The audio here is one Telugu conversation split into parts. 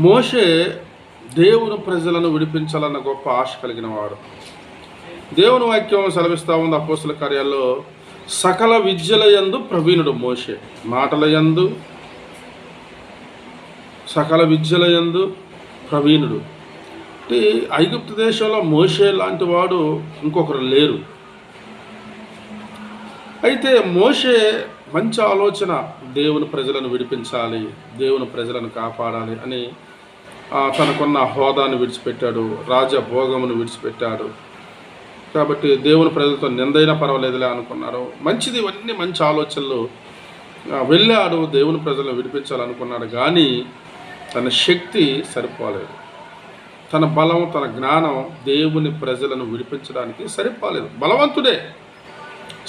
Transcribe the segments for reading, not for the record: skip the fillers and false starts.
మోషే దేవుని ప్రజలను విడిపించాలన్న గొప్ప ఆశ కలిగిన వాడు. దేవుని వాక్యం సెలవిస్తూ ఉంది అపోస్తుల కార్యాల్లో, సకల విద్యల యందు ప్రవీణుడు మోషే. మాటల యందు, సకల విద్యల యందు ప్రవీణుడు. అంటే ఐగుప్తు దేశంలో మోషే లాంటి వాడు ఇంకొకరు లేరు. అయితే మోషే మంచి ఆలోచన, దేవుని ప్రజలను విడిపించాలి, దేవుని ప్రజలను కాపాడాలి అని తనకున్న హోదాను విడిచిపెట్టాడు, రాజభోగమును విడిచిపెట్టాడు. కాబట్టి దేవుని ప్రజలతో నిందైనా పర్వాలేదులే అనుకున్నారు. మంచిది, ఇవన్నీ మంచి ఆలోచనలు. వెళ్ళాడు, దేవుని ప్రజలను విడిపించాలనుకున్నాడు. కానీ తన శక్తి సరిపోలేదు, తన బలం, తన జ్ఞానం దేవుని ప్రజలను విడిపించడానికి సరిపోలేదు. బలవంతుడే,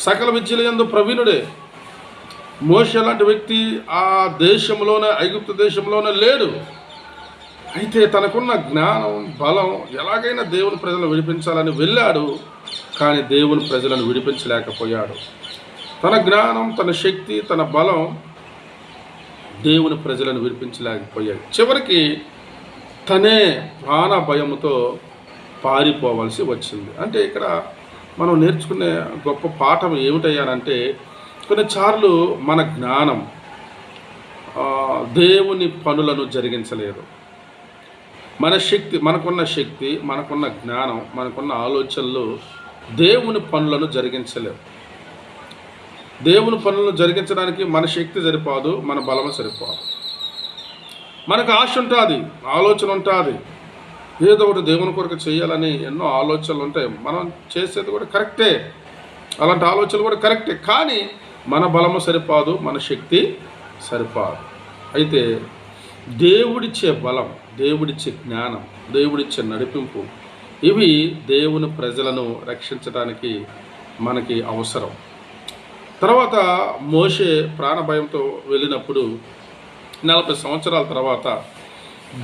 సకల విద్యల యందు ప్రవీణుడే. మోషే లాంటి వ్యక్తి ఆ దేశంలోనే, ఐగుప్తు దేశంలోనే లేడు. అయితే తనకున్న జ్ఞానం, బలం, ఎలాగైనా దేవుని ప్రజలను విడిపించాలని వెళ్ళాడు. కానీ దేవుని ప్రజలను విడిపించలేకపోయాడు. తన జ్ఞానం, తన శక్తి, తన బలం దేవుని ప్రజలను విడిపించలేకపోయాడు. చివరికి తనే ప్రాణ భయముతో పారిపోవాల్సి వచ్చింది. అంటే ఇక్కడ మనం నేర్చుకునే గొప్ప పాఠం ఏమిటయ్యానంటే, కొన్నిసార్లు మన జ్ఞానం దేవుని పనులను జరిగించలేదు. మన శక్తి, మనకున్న శక్తి, మనకున్న జ్ఞానం, మనకున్న ఆలోచనలు దేవుని పనులను జరిగించలేవు. దేవుని పనులను జరిగించడానికి మన శక్తి సరిపోదు, మన బలము సరిపోదు. మనకు ఆశ ఉంటుంది, ఆలోచన ఉంటుంది, ఏదో ఒకటి దేవుని కొరకు చేయాలని ఎన్నో ఆలోచనలు ఉంటాయి. మనం చేసేది కూడా కరెక్టే, అలాంటి ఆలోచనలు కూడా కరెక్టే. కానీ మన బలము సరిపోదు, మన శక్తి సరిపోదు. అయితే దేవుడిచ్చే బలం, దేవుడిచ్చే జ్ఞానం, దేవుడిచ్చే నడిపింపు, ఇవి దేవుని ప్రజలను రక్షించడానికి మనకి అవసరం. తర్వాత మోషే ప్రాణభయంతో వెళ్ళినప్పుడు 40 సంవత్సరాల తర్వాత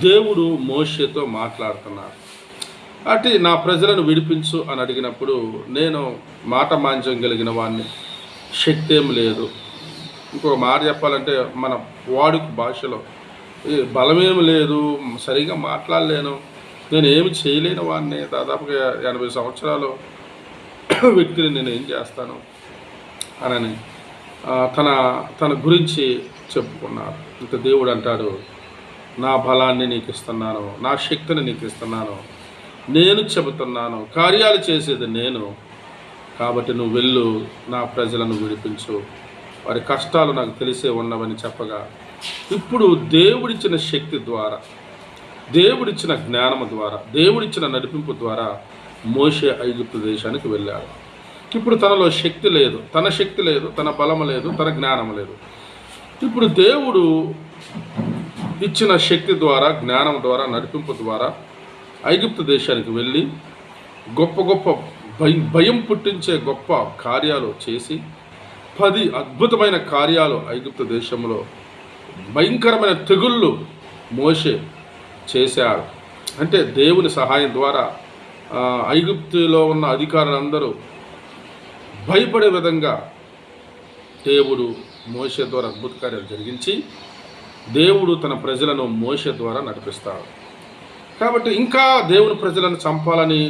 దేవుడు మోషేతో మాట్లాడుతున్నాడు. అంటే నా ప్రజలను విడిపించు అని అడిగినప్పుడు, నేను మాట మాంద్యం కలిగిన వాడిని, శక్తి ఏం లేదు. ఇంకొక మాట చెప్పాలంటే మన వాడుక భాషలో బలమేమి లేదు, సరిగా మాట్లాడలేను, నేను ఏమి చేయలేని వాడిని, దాదాపుగా 80 సంవత్సరాలు వ్యక్తిని నేను ఏం చేస్తాను అని తన గురించి చెప్పుకున్నారు. ఇంత దేవుడు అంటాడు, నా బలాన్ని నీకు ఇస్తున్నాను, నా శక్తిని నీకు ఇస్తున్నాను, నేను చెబుతున్నాను, కార్యాలు చేసేది నేను, కాబట్టి నువ్వు వెళ్ళు, నా ప్రజలను విడిపించు, వారి కష్టాలు నాకు తెలిసే ఉన్నవని చెప్పగా, ఇప్పుడు దేవుడిచ్చిన శక్తి ద్వారా, దేవుడిచ్చిన జ్ఞానము ద్వారా, దేవుడిచ్చిన నడిపింపు ద్వారా మోషే ఐగుప్తు దేశానికి వెళ్ళాడు. ఇప్పుడు తనలో శక్తి లేదు, తన శక్తి లేదు, తన బలము లేదు, తన జ్ఞానం లేదు. ఇప్పుడు దేవుడు ఇచ్చిన శక్తి ద్వారా, జ్ఞానం ద్వారా, నడిపింపు ద్వారా ఐగుప్తు దేశానికి వెళ్ళి గొప్ప గొప్ప భయం పుట్టించే గొప్ప కార్యాలు చేసి 10 అద్భుతమైన కార్యాలు ఐగుప్తు దేశంలో, భయంకరమైన తెగుళ్ళు మోషే చేశాడు. అంటే దేవుని సహాయం ద్వారా ఐగుప్తులో ఉన్న అధికారులందరూ భయపడే విధంగా దేవుడు మోషే ద్వారా అద్భుత కార్యాలు జరిగించి దేవుడు తన ప్రజలను మోషే ద్వారా నడిపిస్తాడు. కాబట్టి ఇంకా దేవుని ప్రజలను చంపాలని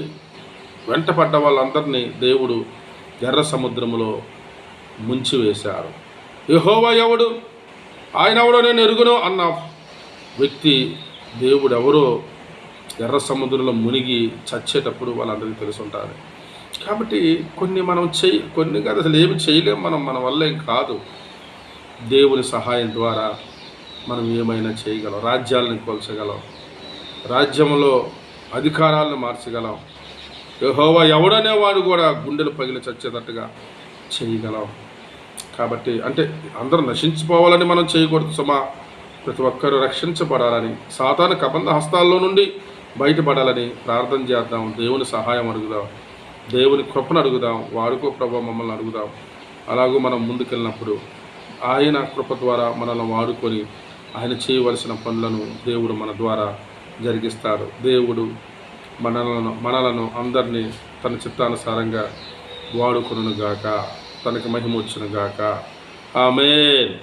వెంటపడ్డ వాళ్ళందరినీ దేవుడు ఎర్ర సముద్రములో ముంచివేశాడు. యెహోవా ఎవడు, ఆయన ఎవడో నేను ఎరుగును అన్న వ్యక్తి దేవుడు ఎవరో ఎర్ర సముద్రంలో మునిగి చచ్చేటప్పుడు వాళ్ళందరికీ తెలిసి ఉంటారు. కాబట్టి కొన్ని కాదు, అసలు ఏమి చేయలేము మన వల్ల ఏం కాదు. దేవుని సహాయం ద్వారా మనం ఏమైనా చేయగలం, రాజ్యాలను కొల్చగలం, రాజ్యంలో అధికారాలను మార్చగలం. యెహోవా ఎవడనేవాడు కూడా గుండెలు పగిలి చచ్చేటట్టుగా చేయగలం. కాబట్టి అంటే అందరూ నశించిపోవాలని మనం చేయకూడదు సుమా, ప్రతి ఒక్కరూ రక్షించబడాలని, సాతాను కబంధ హస్తాల్లో నుండి బయటపడాలని ప్రార్థన చేద్దాం, దేవుని సహాయం అడుగుదాం, దేవుని కృపను అడుగుదాం, వాడుకో ప్రభు మమ్మల్ని అడుగుదాం. అలాగూ మనం ముందుకెళ్ళినప్పుడు ఆయన కృప ద్వారా మనల్ని వాడుకొని ఆయన చేయవలసిన పనులను దేవుడు మన ద్వారా జరిగిస్తాడు. దేవుడు మనలను అందరినీ తన చిత్తానుసారంగా వాడుకొనుగాక, తనకి మహిమ వచ్చునుగాక. ఆమేన్.